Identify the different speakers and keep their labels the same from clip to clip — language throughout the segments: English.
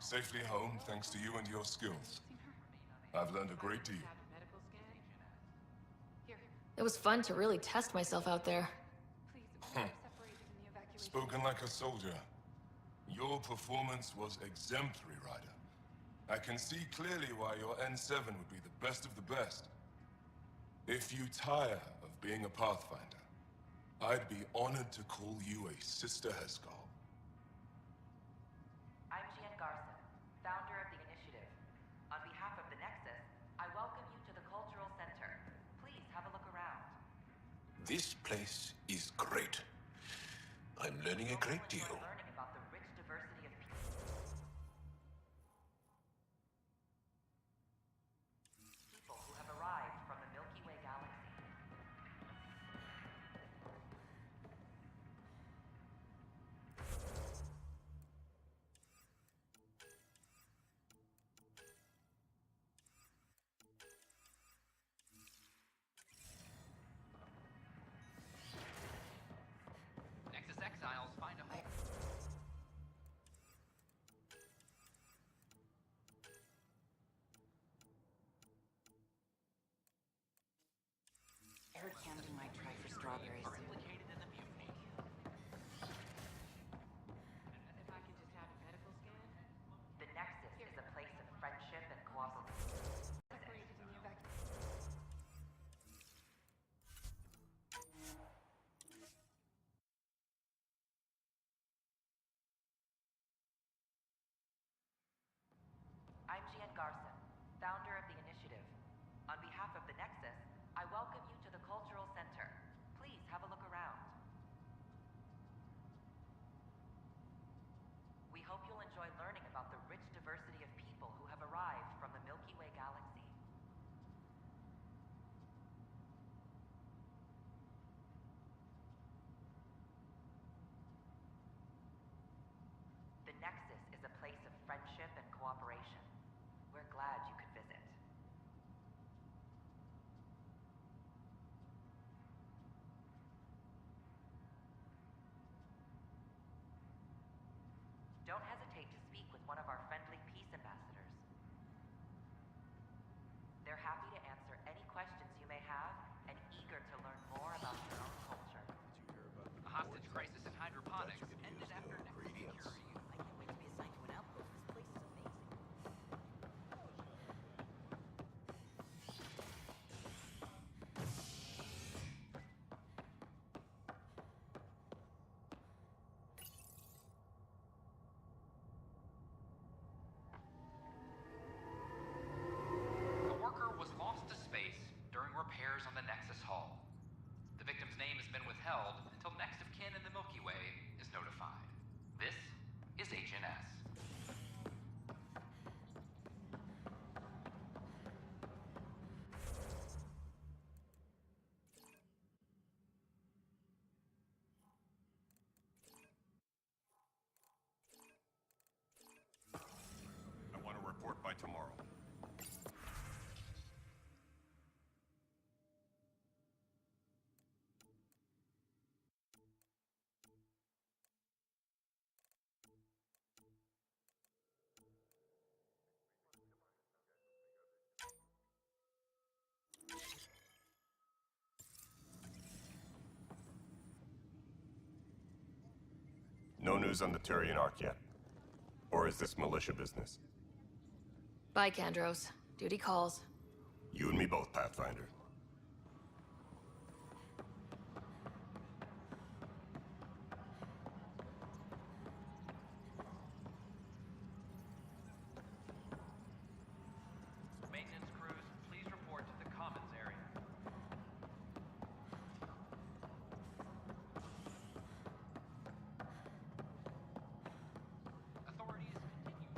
Speaker 1: Safely home thanks to you and your skills. I've learned a great deal.
Speaker 2: It was fun to really test myself out there.
Speaker 1: Spoken like a soldier. Your performance was exemplary, Ryder. I can see clearly why your N7 would be the best of the best. If you tire of being a Pathfinder, I'd be honored to call you a Sister Heskal.
Speaker 3: I'm Gian Garson, founder of the initiative. On behalf of the Nexus, I welcome you to the Cultural Center. Please have a look around.
Speaker 4: This place is great. I'm learning a great deal.
Speaker 3: Learning about the rich diversity of people who have arrived from the Milky Way galaxy.
Speaker 5: Nexus exiles find a home.
Speaker 3: I heard Camden might try for strawberries.
Speaker 5: Are implicated in the mutiny.
Speaker 6: If I could just have a medical scan?
Speaker 3: The Nexus is a place of friendship and cooperation.
Speaker 6: Separated in the evacuation.
Speaker 3: I'm Gian Garson, founder of the initiative. On behalf of the Nexus, I welcome you to the Cultural Center. Please have a look around. We hope you'll enjoy learning about the rich diversity of people who have arrived from the Milky Way galaxy. The Nexus is a place of friendship and cooperation. We're glad you could visit. Don't hesitate to speak with one of our friendly peace ambassadors. They're happy to answer any questions you may have and eager to learn more about your own culture.
Speaker 5: A hostage crisis in hydroponics ended after Nexus security.
Speaker 3: I can't wait to be assigned to an outpost. This place is amazing.
Speaker 5: A worker was lost to space during repairs on the Nexus hull. The victim's name has been withheld until next of kin in the Milky Way is notified. This is HNS.
Speaker 4: I want to report by tomorrow.
Speaker 1: No news on the Turian Ark yet? Or is this militia business?
Speaker 2: Bye, Kandros. Duty calls.
Speaker 1: You and me both, Pathfinder.
Speaker 5: Maintenance crews, please report to the Commons area. Authorities continue.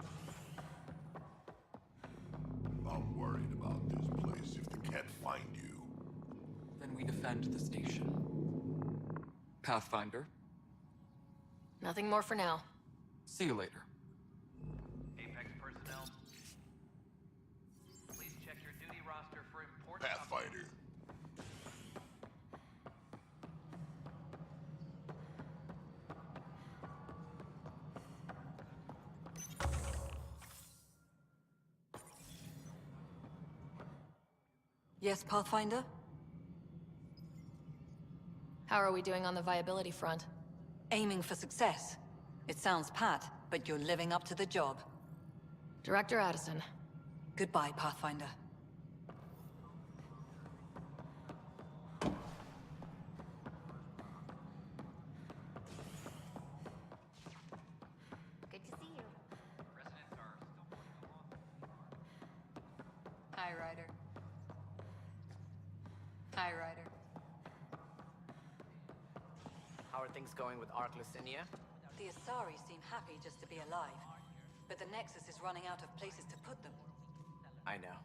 Speaker 4: I'm worried about this place if they can't find you.
Speaker 7: Then we defend the station. Pathfinder,
Speaker 2: Nothing more for now.
Speaker 7: see you later.
Speaker 5: Apex personnel, please check your duty roster for important
Speaker 4: Pathfinder.
Speaker 8: Yes, Pathfinder?
Speaker 2: How are we doing on the viability front?
Speaker 8: Aiming for success. It sounds pat, but you're living up to the job.
Speaker 2: Director Addison.
Speaker 8: Goodbye, Pathfinder.
Speaker 6: Good to see you.
Speaker 5: Residents are still working along.
Speaker 8: Hi, Ryder. Hi, Ryder.
Speaker 9: How are things going with Ark Lucinia?
Speaker 8: The Asari seem happy just to be alive, but the Nexus is running out of places to put them.
Speaker 9: I know.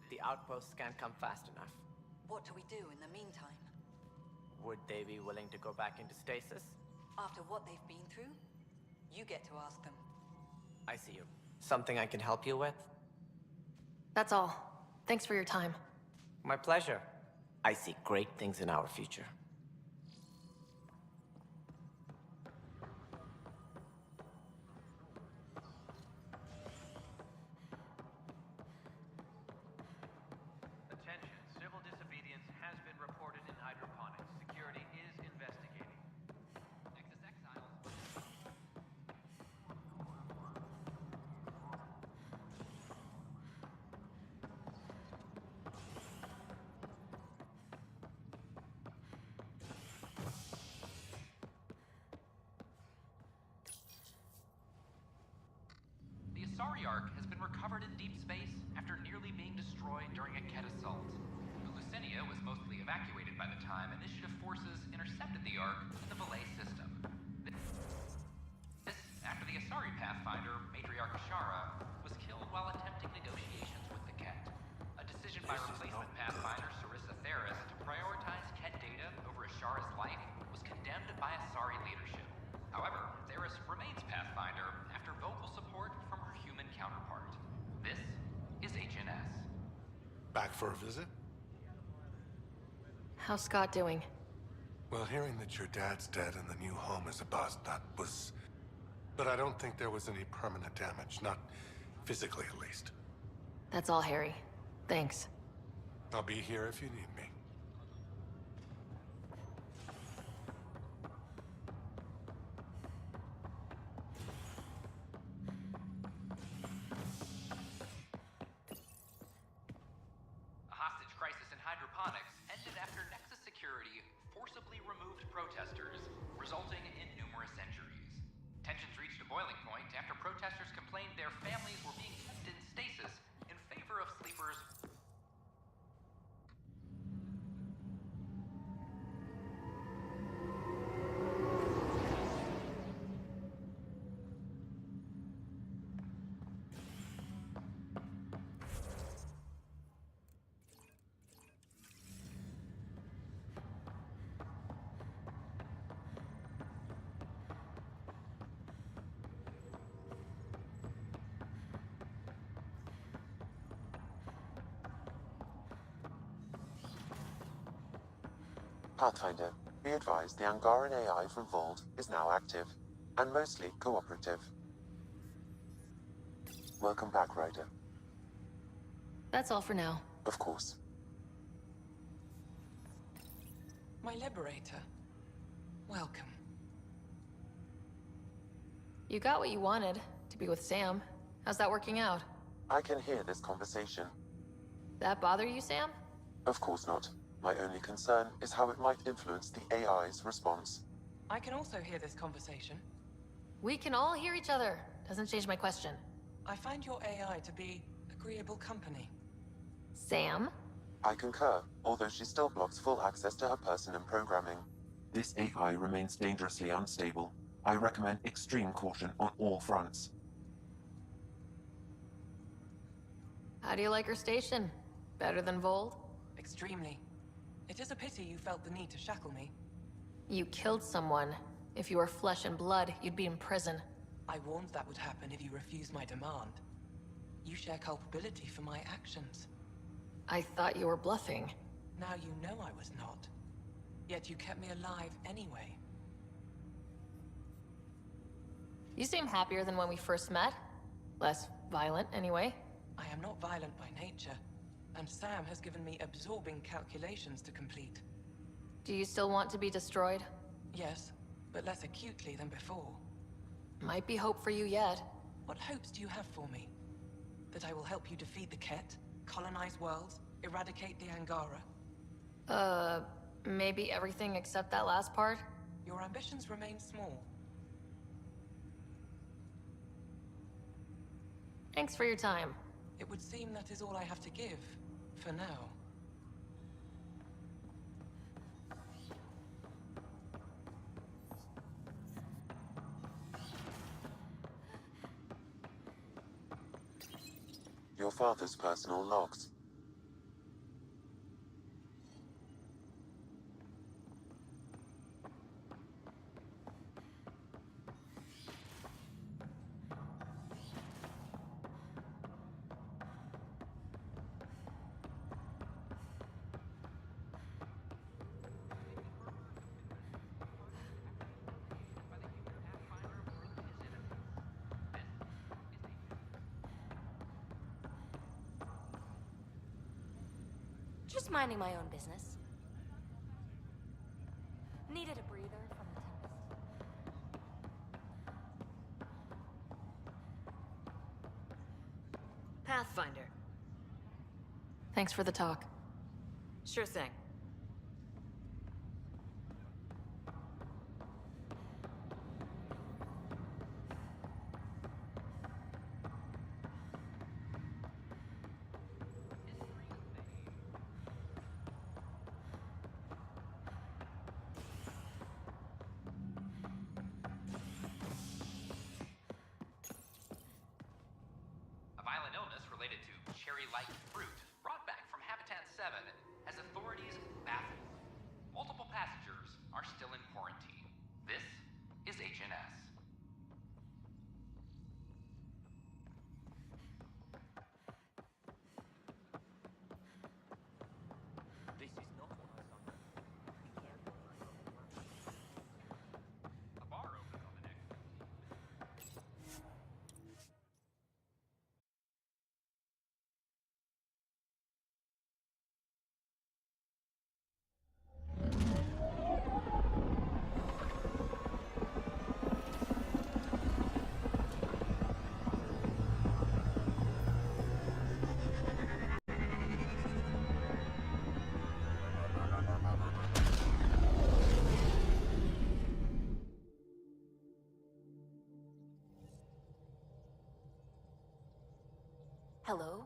Speaker 9: The outposts can't come fast enough.
Speaker 8: What do we do in the meantime?
Speaker 9: Would they be willing to go back into stasis?
Speaker 8: After what they've been through? You get to ask them.
Speaker 9: I see you. Something I can help you with?
Speaker 2: That's all. Thanks for your time.
Speaker 9: My pleasure. I see great things in our future.
Speaker 10: Attention, civil disobedience has been reported in hydroponics. Security is investigating.
Speaker 5: Nexus Exiles. The Asari Ark has been recovered in deep space after nearly being destroyed during a Ket assault. The Lucinia was mostly evacuated by the time Initiative forces intercepted the Ark in the Valet system. This after the Asari Pathfinder, Matriarch Ashara, was killed while attempting negotiations with the Ket. A decision by replacement Pathfinder Sarissa Theris to prioritize Ket data over Ashara's life was condemned by Asari leadership. However, Theris remains Pathfinder after vocal support from her human counterpart. This is HNS.
Speaker 4: Back for a visit?
Speaker 2: How's Scott doing?
Speaker 4: Well, hearing that your dad's dead and the new home is a bust, that was... But I don't think there was any permanent damage, not physically at least.
Speaker 2: That's all, Harry. Thanks.
Speaker 4: I'll be here if you need me.
Speaker 5: A hostage crisis in hydroponics ended after Nexus security forcibly removed protesters, resulting in numerous injuries. Tensions reached a boiling point after protesters complained their families were being kept in stasis in favor of sleepers.
Speaker 11: Pathfinder, be advised the Angaran AI from Vault is now active, and mostly cooperative. Welcome back, Ryder.
Speaker 2: That's all for now.
Speaker 11: Of course.
Speaker 8: My liberator. Welcome.
Speaker 2: You got what you wanted, to be with Sam. How's that working out?
Speaker 11: I can hear this conversation.
Speaker 2: That bother you, Sam?
Speaker 11: Of course not. My only concern is how it might influence the AI's response.
Speaker 8: I can also hear this conversation.
Speaker 2: We can all hear each other. Doesn't change my question.
Speaker 8: I find your AI to be agreeable company.
Speaker 2: Sam?
Speaker 11: I concur, although she still blocks full access to her person and programming. This AI remains dangerously unstable. I recommend extreme caution on all fronts.
Speaker 2: How do you like her station? Better than Vold?
Speaker 8: Extremely. It is a pity you felt the need to shackle me.
Speaker 2: You killed someone. If you were flesh and blood, you'd be in prison.
Speaker 8: I warned that would happen if you refused my demand. You share culpability for my actions.
Speaker 2: I thought you were bluffing.
Speaker 8: Now you know I was not. Yet you kept me alive anyway.
Speaker 2: You seem happier than when we first met. Less violent, anyway.
Speaker 8: I am not violent by nature. And Sam has given me absorbing calculations to complete.
Speaker 2: Do you still want to be destroyed?
Speaker 8: Yes, but less acutely than before.
Speaker 2: Might be hope for you yet.
Speaker 8: What hopes do you have for me? That I will help you defeat the Ket, colonize worlds, eradicate the Angara?
Speaker 2: Maybe everything except that last part?
Speaker 8: Your ambitions remain small.
Speaker 2: Thanks for your time.
Speaker 8: It would seem that is all I have to give, for now.
Speaker 11: Your father's personal logs.
Speaker 12: Just minding my own business. Needed a breather from the Tempest. Pathfinder.
Speaker 2: Thanks for the talk.
Speaker 12: Sure thing.
Speaker 5: A violent illness related to cherry-like fruit brought back from Habitat 7 has authorities baffled. Multiple passengers are still in quarantine. This is HNS.
Speaker 9: This is not what I signed up for.
Speaker 5: A bar opens on the Nexus.
Speaker 2: Hello?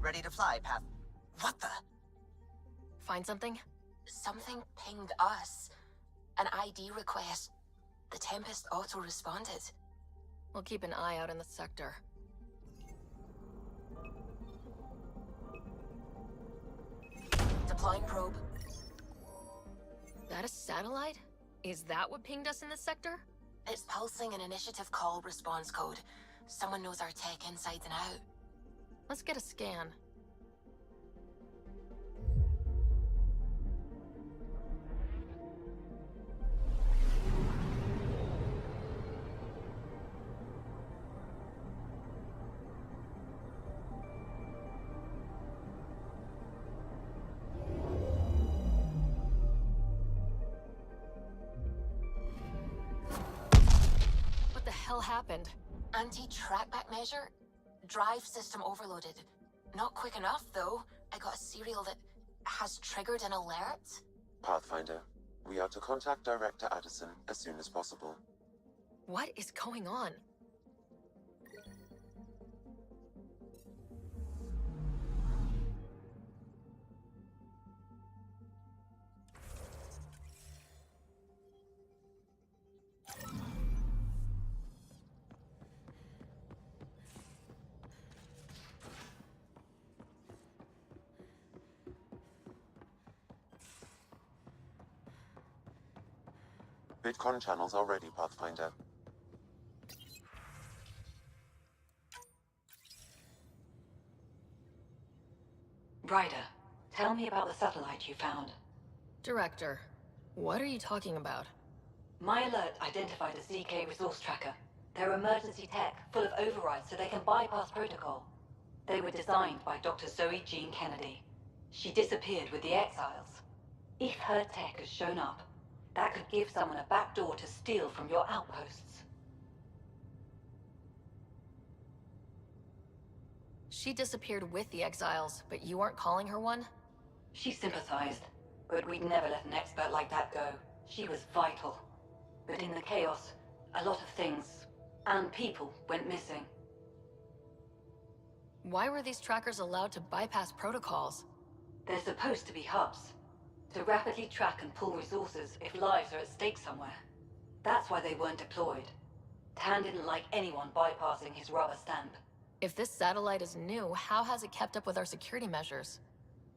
Speaker 13: Ready to fly, Path. What the?
Speaker 2: Find something?
Speaker 14: Something pinged us. An ID request. The Tempest auto-responded.
Speaker 2: We'll keep an eye out in the sector.
Speaker 14: Deploying probe.
Speaker 2: That a satellite? Is that what pinged us in the sector?
Speaker 14: It's pulsing an initiative call response code. Someone knows our tech inside and out.
Speaker 2: Let's get a scan. What the hell happened?
Speaker 14: Anti-trackback measure? Drive system overloaded. Not quick enough, though. I got a serial that has triggered an alert.
Speaker 11: Pathfinder, We are to contact Director Addison as soon as possible.
Speaker 2: What is going on?
Speaker 11: Bitcon channels are ready, Pathfinder.
Speaker 15: Ryder, tell me about the satellite you found.
Speaker 2: Director, what are you talking about?
Speaker 15: My alert identified a ZK resource tracker. They're emergency tech, full of overrides so they can bypass protocol. They were designed by Dr. Zoe Jean Kennedy. She disappeared with the Exiles. If her tech has shown up, that could give someone a backdoor to steal from your outposts.
Speaker 2: She disappeared with the Exiles, but you aren't calling her one?
Speaker 15: She sympathized, but we'd never let an expert like that go. She was vital. But in the chaos, a lot of things, and people, went missing.
Speaker 2: Why were these trackers allowed to bypass protocols?
Speaker 15: They're supposed to be hubs, to rapidly track and pull resources if lives are at stake somewhere. That's why they weren't deployed. Tan didn't like anyone bypassing his rubber stamp.
Speaker 2: If this satellite is new, how has it kept up with our security measures?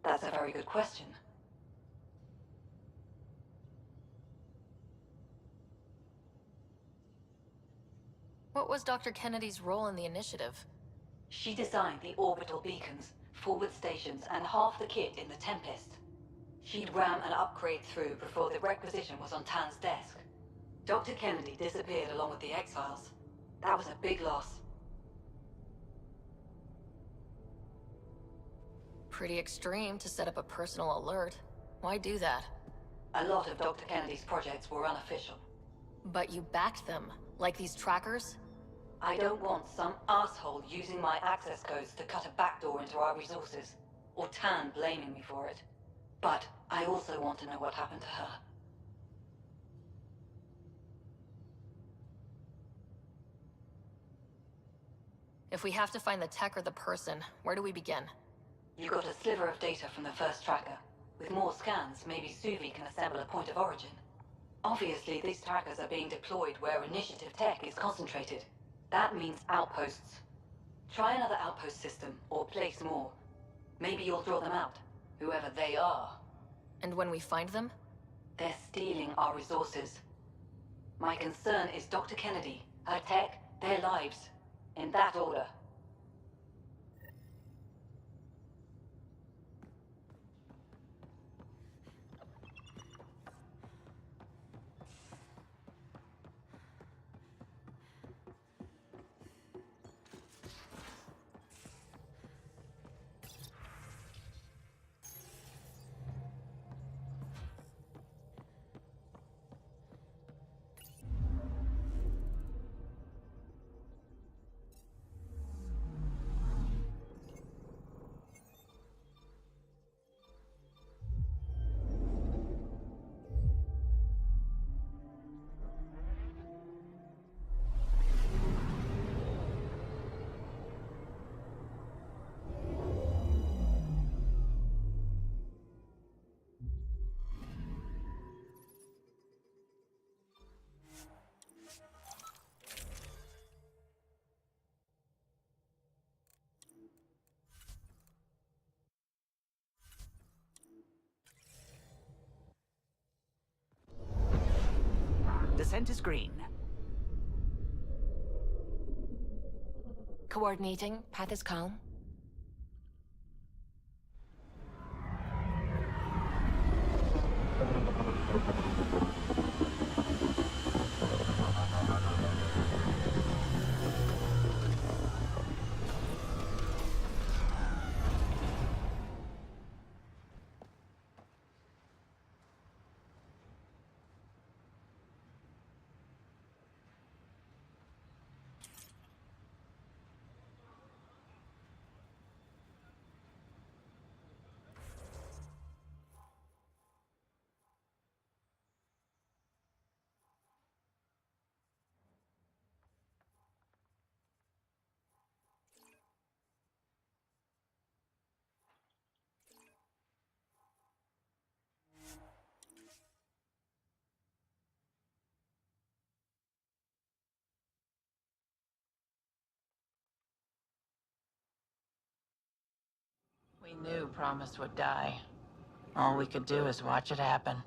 Speaker 15: That's a very good question.
Speaker 2: What was Dr. Kennedy's role in the initiative?
Speaker 15: She designed the orbital beacons, forward stations, and half the kit in the Tempest. She'd ram an upgrade through before the requisition was on Tan's desk. Dr. Kennedy disappeared along with the Exiles. That was a big loss.
Speaker 2: Pretty extreme to set up a personal alert. Why do that?
Speaker 15: A lot of Dr. Kennedy's projects were unofficial.
Speaker 2: But you backed them, like these trackers?
Speaker 15: I don't want some asshole using my access codes to cut a backdoor into our resources, or Tan blaming me for it. But I also want to know what happened to her.
Speaker 2: If we have to find the tech or the person, where do we begin?
Speaker 15: You got a sliver of data from the first tracker. With more scans, maybe Suvi can assemble a point of origin. Obviously, these trackers are being deployed where initiative tech is concentrated. That means outposts. Try another outpost system, or place more. Maybe you'll draw them out, whoever they are.
Speaker 2: And when we find them?
Speaker 15: They're stealing our resources. My concern is Dr. Kennedy, her tech, their lives. In that order.
Speaker 13: Descent is green.
Speaker 14: Coordinating. Path is calm.
Speaker 6: We knew Promise would die. All we could do is watch it happen.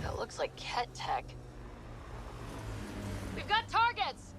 Speaker 2: That looks like Ket tech. We've got targets!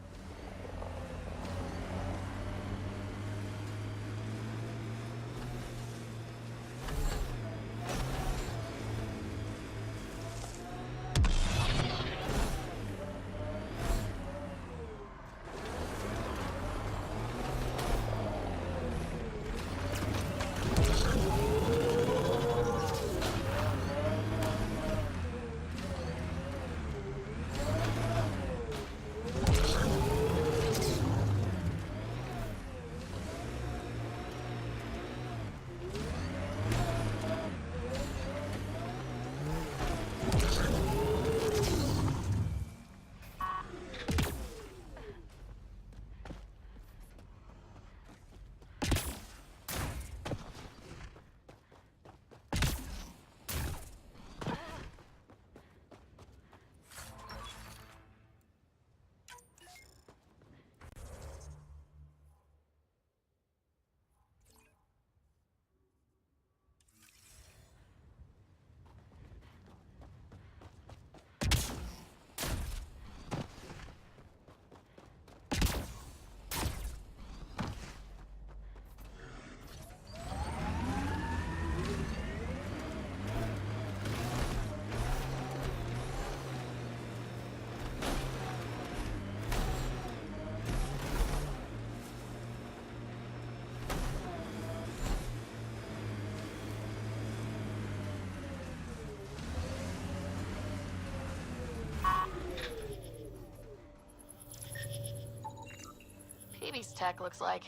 Speaker 2: PB's tech looks like.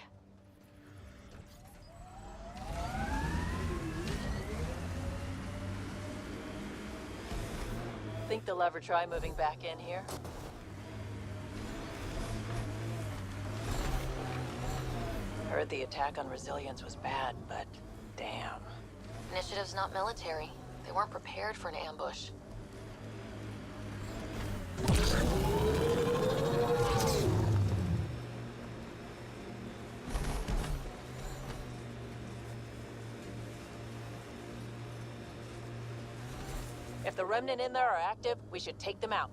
Speaker 6: Think they'll ever try moving back in here? Heard the attack on Resilience was bad, but damn.
Speaker 2: Initiative's not military. They weren't prepared for an ambush.
Speaker 6: If the Remnant in there are active, we should take them out.